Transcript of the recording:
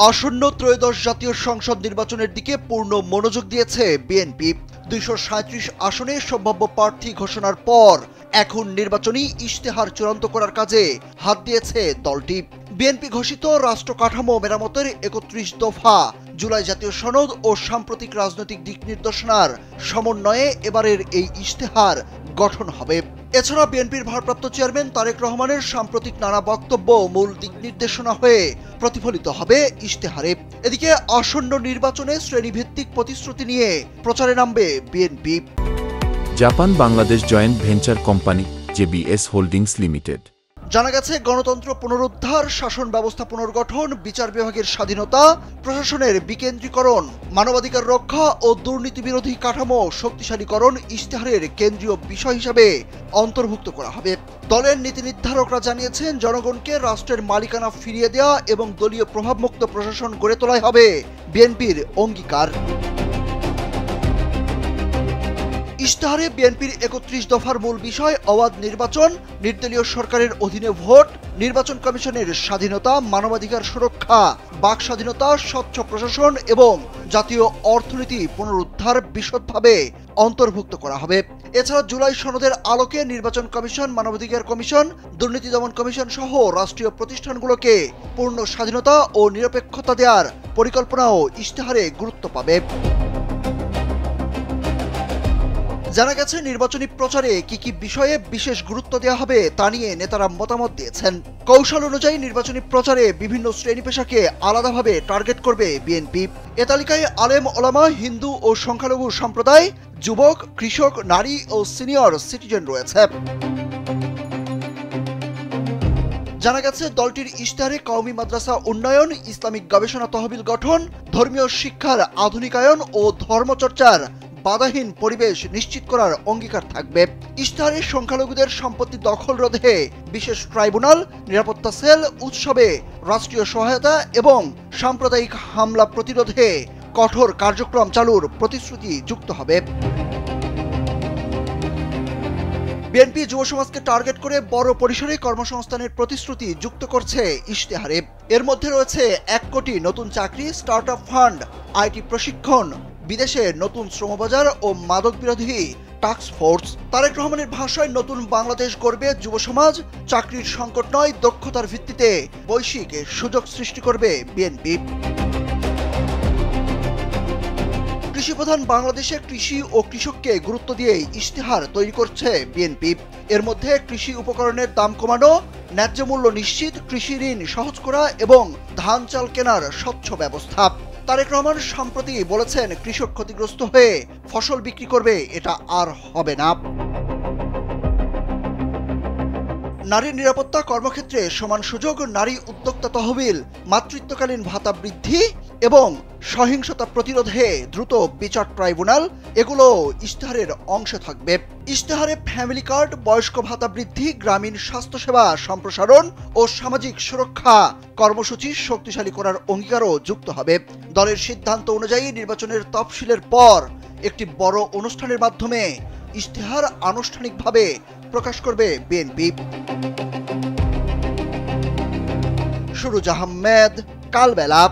আসন্ন ত্রয়োদশ জাতীয় সংসদ নির্বাচনের দিকে পূর্ণ মনোযোগ দিয়েছে বিএনপি। ২৩৭ আসনে সম্ভাব্য প্রার্থী ঘোষণার পর এখন নির্বাচনী ইশতেহার চূড়ান্ত করার কাজে হাত দিয়েছে দলটি। বিএনপি ঘোষিত রাষ্ট্র কাঠামো মেরামতের ৩১ দফা, জুলাই জাতীয় সনদ ও সাম্প্রতিক রাজনৈতিক দিক নির্দেশনার সমন্বয়ে এবারের এই ইশতেহার গঠন হবে। এছাড়া বিএনপির ভারপ্রাপ্ত চেয়ারম্যান তারেক রহমানের সাম্প্রতিক নানা বক্তব্য মূল দিক নির্দেশনা হয়ে প্রতিফলিত হবে ইশতেহারে। এদিকে আসন্ন নির্বাচনে শ্রেণীভিত্তিক প্রতিশ্রুতি নিয়ে প্রচারে নামবে BNP. Japan Bangladesh joint venture company JBS holdings limited. জানা গেছে, গণতন্ত্র পুনরুদ্ধার, শাসন ব্যবস্থা পুনর্গঠন, বিচার বিভাগের স্বাধীনতা, প্রশাসনের বিকেন্দ্রীকরণ, মানবাধিকার রক্ষা ও দুর্নীতি বিরোধী কাঠামো শক্তিশালীকরণ ইশতেহারের কেন্দ্রীয় বিষয় হিসাবে অন্তর্ভুক্ত করা হবে। দলের নীতি নির্ধারকরা জানিয়েছেন, জনগণকে রাষ্ট্রের মালিকানা ফিরিয়ে দেওয়া এবং দলীয় প্রভাবমুক্ত প্রশাসন গড়ে তোলাই হবে বিএনপির অঙ্গীকার। ইশতেহারে বিএনপির ৩১ দফার মূল বিষয় অবাধ নির্বাচন, নির্দলীয় সরকারের অধীনে ভোট, নির্বাচন কমিশনের স্বাধীনতা, মানবাধিকার সুরক্ষা, বাক স্বাধীনতা, স্বচ্ছ প্রশাসন এবং জাতীয় অর্থনীতি পুনরুদ্ধার বিশদভাবে অন্তর্ভুক্ত করা হবে। এছাড়া জুলাই সনদের আলোকে নির্বাচন কমিশন, মানবাধিকার কমিশন, দুর্নীতি দমন কমিশন সহ রাষ্ট্রীয় প্রতিষ্ঠানগুলোকে পূর্ণ স্বাধীনতা ও নিরপেক্ষতা দেওয়ার পরিকল্পনাও ইশতেহারে গুরুত্ব পাবে। জানা গেছে, নির্বাচনী প্রচারে কি কি বিষয়ে বিশেষ গুরুত্ব দেওয়া হবে তা নিয়ে নেতারা মতামত দিয়েছেন। কৌশল অনুযায়ী নির্বাচনী প্রচারে বিভিন্ন শ্রেণী পেশাকে আলাদাভাবে টার্গেট করবে বিএনপি। এ তালিকায় আলেম ওলামা, হিন্দু ও সংখ্যালঘু সম্প্রদায়, যুবক, কৃষক, নারী ও সিনিয়র সিটিজেন রয়েছে। জানা গেছে, দলটির ইশতেহারে কওমি মাদ্রাসা উন্নয়ন, ইসলামিক গবেষণা তহবিল গঠন, ধর্মীয় শিক্ষার আধুনিকায়ন ও ধর্মচর্চার বাধাহীন পরিবেশ নিশ্চিত করার অঙ্গীকার থাকবে। ইশতেহারে সংখ্যালঘুদের সম্পত্তি দখল রোধে বিশেষ ট্রাইব্যুনাল, নিরাপত্তা সেল, উৎসবে রাষ্ট্রীয় সহায়তা এবং সাম্প্রদায়িক হামলা প্রতিরোধে কঠোর কার্যক্রম চালুর প্রতিশ্রুতি যুক্ত হবে। বিএনপি যুব সমাজকে টার্গেট করে বড় পরিসরে কর্মসংস্থানের প্রতিশ্রুতি যুক্ত করছে ইশতেহারে। এর মধ্যে রয়েছে ১ কোটি নতুন চাকরি, স্টার্টআপ ফান্ড, আইটি প্রশিক্ষণ, বিদেশে নতুন শ্রমবাজার ও মাদক বিরোধী টাস্ক ফোর্স। তারেক রহমানের ভাষায়, নতুন বাংলাদেশ গড়বে যুব সমাজ, চাকরির সংকট নয়, দক্ষতার ভিত্তিতে বৈশ্বিক সুযোগ সৃষ্টি করবে বিএনপি। কৃষিপ্রধান বাংলাদেশে কৃষি ও কৃষককে গুরুত্ব দিয়ে ইশতেহার তৈরি করছে বিএনপি। এর মধ্যে কৃষি উপকরণের দাম কমানো, ন্যায্য মূল্য নিশ্চিত, কৃষি ঋণ সহজ করা এবং ধান চাল কেনার স্বচ্ছ ব্যবস্থা। তারেক রহমান সম্প্রতি বলেছেন, কৃষক ক্ষতিগ্রস্ত হয়ে ফসল বিক্রি করবে, এটা আর হবে না। নারীর নিরাপত্তা, কর্মক্ষেত্রে সমান সুযোগ, নারী উদ্যোক্তা তহবিল, মাতৃত্বকালীন ভাতা বৃদ্ধি এবং সহিংসতা প্রতিরোধে দ্রুত বিচার ট্রাইব্যুনাল, এগুলো ইশতেহারের অংশ থাকবে। ইশতেহারে ফ্যামিলি কার্ড, বয়স্ক ভাতা বৃদ্ধি, গ্রামীণ স্বাস্থ্যসেবা সম্প্রসারণ ও সামাজিক সুরক্ষা কর্মসূচি শক্তিশালী করার অঙ্গীকারও যুক্ত হবে। দলের সিদ্ধান্ত অনুযায়ী নির্বাচনের তফসিলের পর একটি বড় অনুষ্ঠানের মাধ্যমে ইশতেহার আনুষ্ঠানিকভাবে প্রকাশ করবে বিএনপি। সুরুজ আহমেদ, কালবেলা।